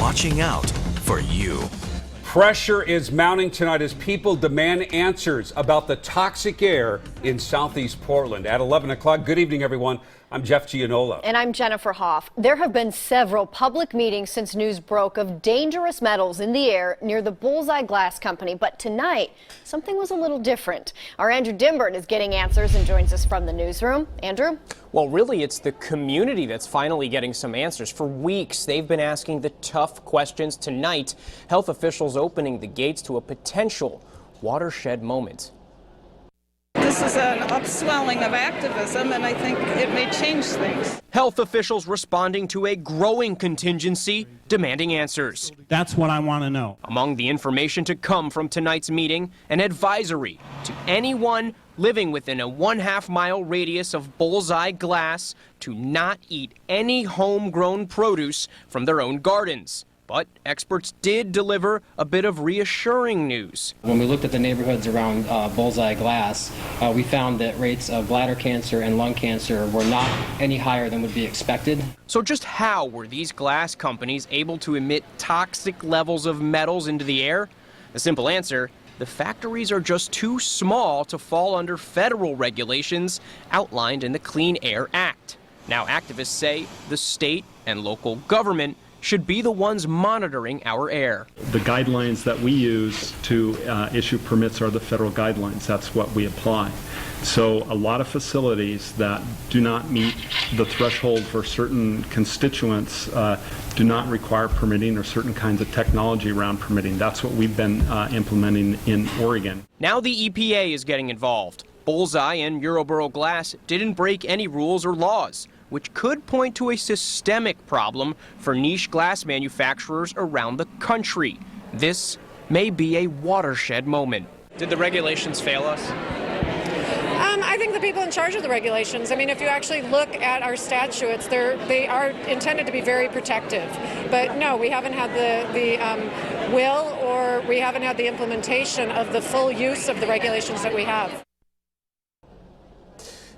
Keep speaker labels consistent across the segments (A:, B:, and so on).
A: watching out for you.
B: Pressure is mounting tonight as people demand answers about the toxic air in southeast Portland. At 11 o'clock, good evening, everyone. I'm Jeff Gianola.
C: And I'm Jennifer Hoff. There have been several public meetings since news broke of dangerous metals in the air near the Bullseye glass company. But tonight, something was a little different. Our Andrew Dimbert is getting answers and joins us from the newsroom. Andrew?
D: Well, really, it's the community that's finally getting some answers. For weeks, they've been asking the tough questions. Tonight, health officials opening the gates to a potential watershed moment.
E: This is an upswelling of activism, and I think it may change things.
D: Health officials responding to a growing contingency, demanding answers.
F: That's what I want to know.
D: Among the information to come from tonight's meeting, an advisory to anyone living within a 1/2 mile radius of Bullseye glass to not eat any homegrown produce from their own gardens. But experts did deliver a bit of reassuring news.
G: When we looked at the neighborhoods around Bullseye glass, we found that rates of bladder cancer and lung cancer were not any higher than would be expected.
D: So just how were these glass companies able to emit toxic levels of metals into the air? The simple answer: the factories are just too small to fall under federal regulations outlined in the Clean Air Act. Now activists say the state and local government should be the ones monitoring our air.
H: The guidelines that we use to issue permits are the federal guidelines. That's what we apply. So a lot of facilities that do not meet the threshold for certain constituents do not require permitting or certain kinds of technology around permitting. That's what we've been implementing in Oregon.
D: Now the EPA is getting involved. Bullseye and Euroboro Glass didn't break any rules or laws, which could point to a systemic problem for niche glass manufacturers around the country. This may be a watershed moment. Did the regulations fail us?
I: I think the people in charge of the regulations, I mean, if you actually look at our statutes, they are intended to be very protective. But no, we haven't had the will, or we haven't had the implementation of the full use of the regulations that we have.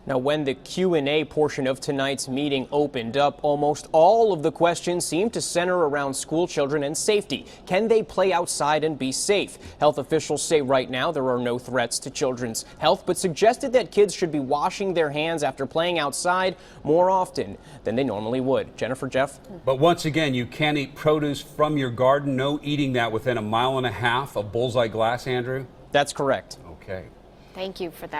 D: Now, when the Q&A portion of tonight's meeting opened up, almost all of the questions seemed to center around school children and safety. Can they play outside and be safe? Health officials say right now there are no threats to children's health, but suggested that kids should be washing their hands after playing outside more often than they normally would. Jennifer, Jeff?
B: But once again, you can't eat produce from your garden. No eating that within a 1.5 miles of Bullseye glass, Andrew?
D: That's correct.
B: Okay.
C: Thank you for that.